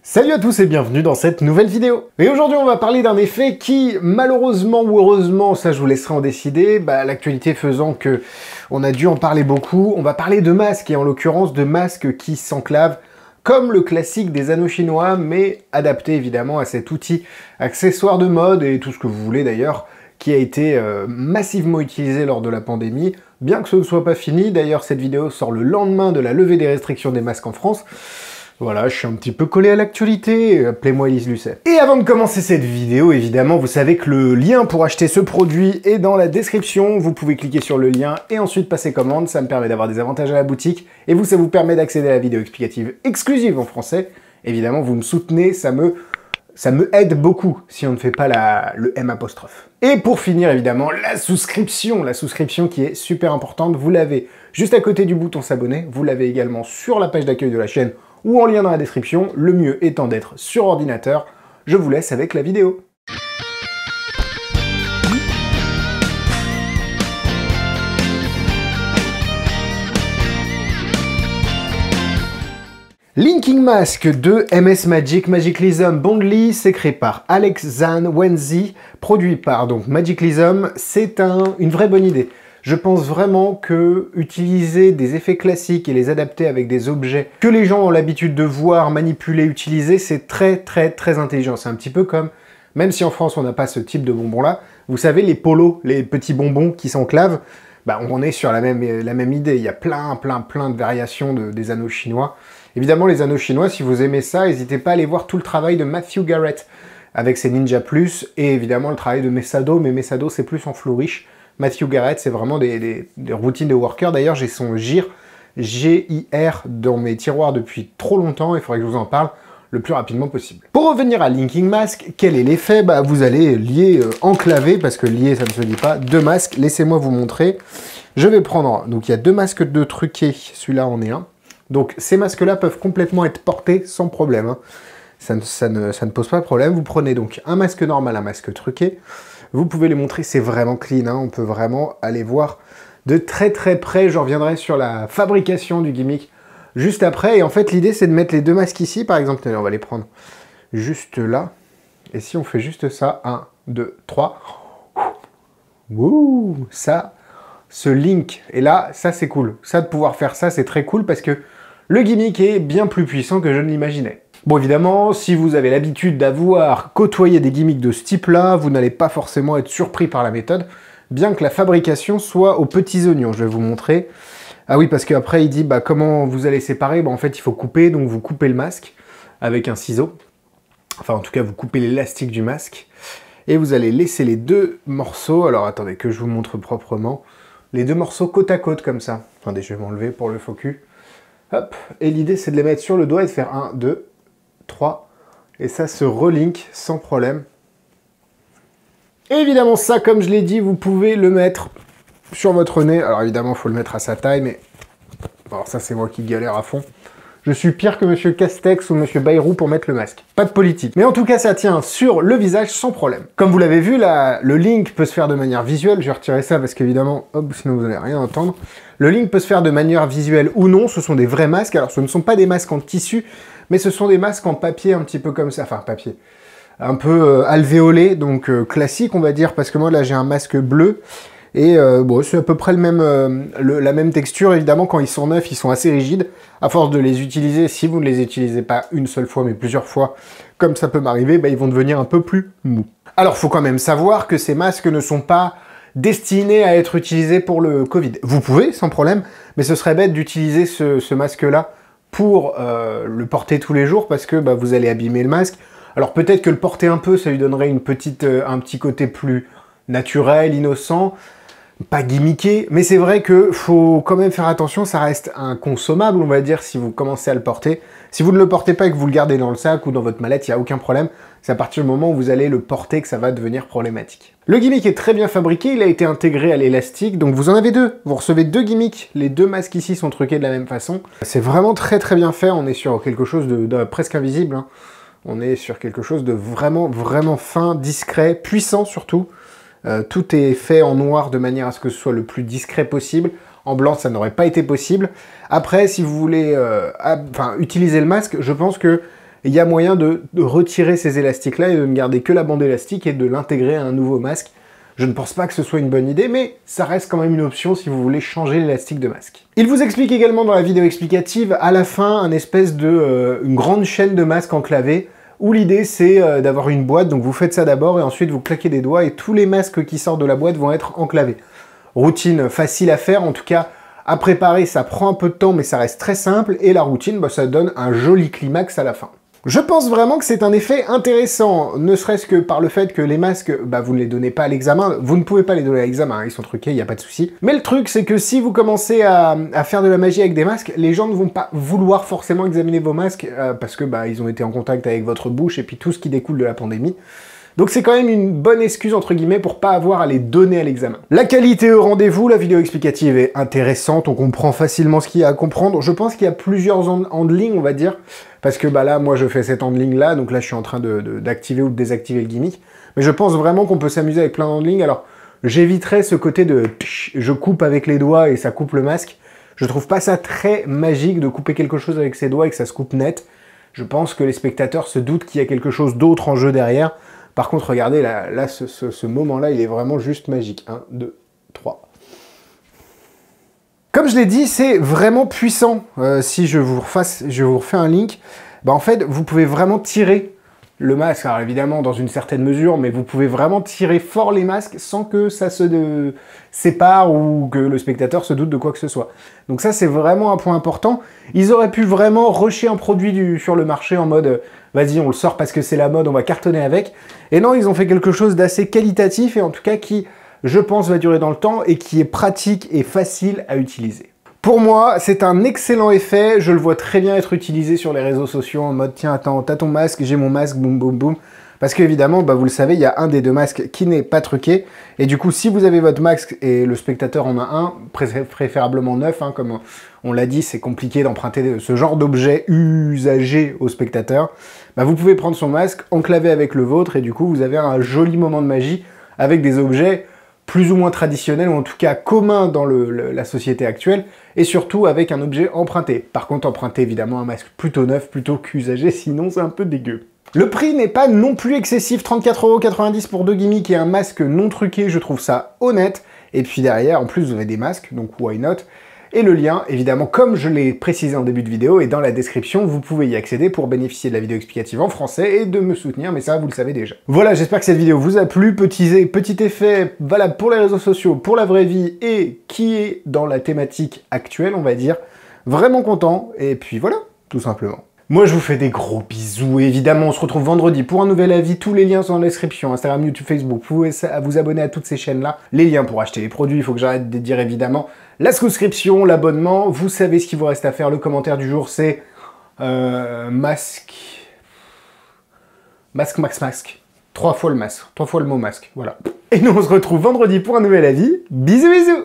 Salut à tous et bienvenue dans cette nouvelle vidéo. Et aujourd'hui on va parler d'un effet qui, malheureusement ou heureusement, ça je vous laisserai en décider, l'actualité faisant que on a dû en parler beaucoup, on va parler de masques, et en l'occurrence de masques qui s'enclavent, comme le classique des anneaux chinois, mais adapté évidemment à cet outil accessoire de mode, et tout ce que vous voulez d'ailleurs, qui a été massivement utilisé lors de la pandémie, bien que ce ne soit pas fini. D'ailleurs cette vidéo sort le lendemain de la levée des restrictions des masques en France. Voilà, je suis un petit peu collé à l'actualité, appelez-moi Elise Lucet. Et avant de commencer cette vidéo, évidemment, vous savez que le lien pour acheter ce produit est dans la description. Vous pouvez cliquer sur le lien et ensuite passer commande. Ça me permet d'avoir des avantages à la boutique. Et vous, ça vous permet d'accéder à la vidéo explicative exclusive en français. Évidemment, vous me soutenez, ça me aide beaucoup si on ne fait pas le M apostrophe. Et pour finir, évidemment, la souscription qui est super importante. Vous l'avez juste à côté du bouton s'abonner. Vous l'avez également sur la page d'accueil de la chaîne ou en lien dans la description, le mieux étant d'être sur ordinateur. Je vous laisse avec la vidéo. Linking Mask de MS Magic, Magicleasm Bondly, c'est créé par Alex Zan Wenzi, produit par donc Magicleasm. C'est une vraie bonne idée. Je pense vraiment que utiliser des effets classiques et les adapter avec des objets que les gens ont l'habitude de voir, manipuler, utiliser, c'est très intelligent. C'est un petit peu comme, même si en France on n'a pas ce type de bonbons-là, vous savez les polos, les petits bonbons qui s'enclavent, on est sur la même idée. Il y a plein de variations des anneaux chinois. Évidemment les anneaux chinois, si vous aimez ça, n'hésitez pas à aller voir tout le travail de Matthew Garrett avec ses Ninja Plus, et évidemment le travail de Mesado, mais Mesado c'est plus en flourish. Matthew Garrett, c'est vraiment des routines de worker. D'ailleurs, j'ai son GIR, G-I-R, dans mes tiroirs depuis trop longtemps, il faudrait que je vous en parle le plus rapidement possible. Pour revenir à Linking Mask, quel est l'effet? Vous allez lier, enclaver, parce que lier, ça ne se dit pas, deux masques. Laissez-moi vous montrer. Je vais prendre, donc il y a deux masques de truqués, celui-là en est un. Donc ces masques-là peuvent complètement être portés sans problème, hein. Ça ne pose pas de problème. Vous prenez donc un masque normal, un masque truqué. Vous pouvez les montrer, c'est vraiment clean, hein. On peut vraiment aller voir de très près. Je reviendrai sur la fabrication du gimmick juste après. Et en fait, l'idée, c'est de mettre les deux masques ici, par exemple. Allez, on va les prendre juste là. Et si on fait juste ça, 1, 2, 3. Wouh, ça, ce link. Et là, ça, c'est cool. Ça, de pouvoir faire ça, c'est très cool parce que le gimmick est bien plus puissant que je ne l'imaginais. Bon, évidemment, si vous avez l'habitude d'avoir côtoyé des gimmicks de ce type-là, vous n'allez pas forcément être surpris par la méthode, bien que la fabrication soit aux petits oignons. Je vais vous montrer. Ah oui, parce qu'après, il dit comment vous allez séparer. En fait, il faut couper, donc vous coupez le masque avec un ciseau. Enfin, en tout cas, vous coupez l'élastique du masque. Et vous allez laisser les deux morceaux, alors attendez que je vous montre proprement, les deux morceaux côte à côte, comme ça. Attendez, je vais m'enlever pour le focus. Hop, et l'idée, c'est de les mettre sur le doigt et de faire 1, 2, 3, et ça se relink sans problème. Et évidemment ça, comme je l'ai dit, vous pouvez le mettre sur votre nez. Alors évidemment il faut le mettre à sa taille, mais alors ça c'est moi qui galère à fond. Je suis pire que Monsieur Castex ou Monsieur Bayrou pour mettre le masque. Pas de politique. Mais en tout cas ça tient sur le visage sans problème. Comme vous l'avez vu, là, le link peut se faire de manière visuelle. Je vais retirer ça parce qu'évidemment, hop, sinon vous n'allez rien entendre. Le link peut se faire de manière visuelle ou non. Ce sont des vrais masques. Alors ce ne sont pas des masques en tissu, mais ce sont des masques en papier un petit peu comme ça, enfin papier, un peu alvéolé, donc classique on va dire, parce que moi là j'ai un masque bleu, et bon, c'est à peu près la même texture. Évidemment quand ils sont neufs, ils sont assez rigides, à force de les utiliser, si vous ne les utilisez pas une seule fois, mais plusieurs fois, comme ça peut m'arriver, ils vont devenir un peu plus mous. Alors faut quand même savoir que ces masques ne sont pas destinés à être utilisés pour le Covid. Vous pouvez, sans problème, mais ce serait bête d'utiliser ce masque-là pour le porter tous les jours, parce que vous allez abîmer le masque. Alors peut-être que le porter un peu, ça lui donnerait un petit côté plus naturel, innocent, pas gimmické, mais c'est vrai que faut quand même faire attention, ça reste un consommable, on va dire, si vous commencez à le porter. Si vous ne le portez pas et que vous le gardez dans le sac ou dans votre mallette, il n'y a aucun problème. C'est à partir du moment où vous allez le porter que ça va devenir problématique. Le gimmick est très bien fabriqué, il a été intégré à l'élastique, donc vous en avez deux. Vous recevez deux gimmicks, les deux masques ici sont truqués de la même façon. C'est vraiment très bien fait, on est sur quelque chose de presque invisible, hein. On est sur quelque chose de vraiment fin, discret, puissant surtout. Tout est fait en noir de manière à ce que ce soit le plus discret possible. En blanc, ça n'aurait pas été possible. Après, si vous voulez utiliser le masque, je pense que il y a moyen de retirer ces élastiques-là et de ne garder que la bande élastique et de l'intégrer à un nouveau masque. Je ne pense pas que ce soit une bonne idée, mais ça reste quand même une option si vous voulez changer l'élastique de masque. Il vous explique également dans la vidéo explicative, à la fin, une grande chaîne de masques enclavés, où l'idée c'est d'avoir une boîte, donc vous faites ça d'abord, et ensuite vous claquez des doigts, et tous les masques qui sortent de la boîte vont être enclavés. Routine facile à faire, en tout cas, à préparer, ça prend un peu de temps, mais ça reste très simple, et la routine, bah, ça donne un joli climax à la fin. Je pense vraiment que c'est un effet intéressant, ne serait-ce que par le fait que les masques, bah, vous ne les donnez pas à l'examen, vous ne pouvez pas les donner à l'examen, hein, ils sont truqués, il n'y a pas de souci. Mais le truc, c'est que si vous commencez à faire de la magie avec des masques, les gens ne vont pas vouloir forcément examiner vos masques, parce que bah, ils ont été en contact avec votre bouche et puis tout ce qui découle de la pandémie. Donc c'est quand même une bonne excuse, entre guillemets, pour pas avoir à les donner à l'examen. La qualité au rendez-vous, la vidéo explicative est intéressante, on comprend facilement ce qu'il y a à comprendre. Je pense qu'il y a plusieurs handlings, on va dire, parce que bah là, moi je fais cet handling là, donc là je suis en train d'activer ou de désactiver le gimmick. Mais je pense vraiment qu'on peut s'amuser avec plein d'handlings. Alors j'éviterai ce côté de je coupe avec les doigts et ça coupe le masque. Je trouve pas ça très magique de couper quelque chose avec ses doigts et que ça se coupe net. Je pense que les spectateurs se doutent qu'il y a quelque chose d'autre en jeu derrière. Par contre, regardez, là ce moment-là, il est vraiment juste magique. 1, 2, 3. Comme je l'ai dit, c'est vraiment puissant. Si je vous refais un link, bah en fait, vous pouvez vraiment tirer le masque. Alors évidemment, dans une certaine mesure, mais vous pouvez vraiment tirer fort les masques sans que ça se sépare ou que le spectateur se doute de quoi que ce soit. Donc ça, c'est vraiment un point important. Ils auraient pu vraiment rusher un produit sur le marché en mode vas-y, on le sort parce que c'est la mode, on va cartonner avec. Et non, ils ont fait quelque chose d'assez qualitatif et en tout cas qui, je pense, va durer dans le temps et qui est pratique et facile à utiliser. Pour moi, c'est un excellent effet, je le vois très bien être utilisé sur les réseaux sociaux en mode tiens, attends, t'as ton masque, j'ai mon masque, boum boum boum. Parce qu'évidemment, bah, vous le savez, il y a un des deux masques qui n'est pas truqué. Et du coup, si vous avez votre masque et le spectateur en a un, préférablement neuf, hein, comme on l'a dit, c'est compliqué d'emprunter ce genre d'objet usagé au spectateur, bah, vous pouvez prendre son masque, enclaver avec le vôtre, et du coup, vous avez un joli moment de magie avec des objets plus ou moins traditionnels, ou en tout cas communs dans la société actuelle, et surtout avec un objet emprunté. Par contre, emprunter évidemment un masque plutôt neuf, plutôt qu'usagé, sinon c'est un peu dégueu. Le prix n'est pas non plus excessif, 34,90 € pour 2 gimmicks et un masque non truqué, je trouve ça honnête. Et puis derrière, en plus, vous avez des masques, donc why not? Et le lien, évidemment, comme je l'ai précisé en début de vidéo, est dans la description, vous pouvez y accéder pour bénéficier de la vidéo explicative en français et de me soutenir, mais ça, vous le savez déjà. Voilà, j'espère que cette vidéo vous a plu, petit effet valable pour les réseaux sociaux, pour la vraie vie, et qui est dans la thématique actuelle, on va dire. Vraiment content, et puis voilà, tout simplement. Moi, je vous fais des gros bisous, et évidemment, on se retrouve vendredi pour un nouvel avis. Tous les liens sont dans la description, Instagram, YouTube, Facebook. Vous pouvez vous abonner à toutes ces chaînes-là. Les liens pour acheter les produits, il faut que j'arrête de dire évidemment. La souscription, l'abonnement, vous savez ce qu'il vous reste à faire. Le commentaire du jour, c'est... masque... Masque. 3 fois le masque, 3 fois le mot masque, voilà. Et nous, on se retrouve vendredi pour un nouvel avis. Bisous, bisous!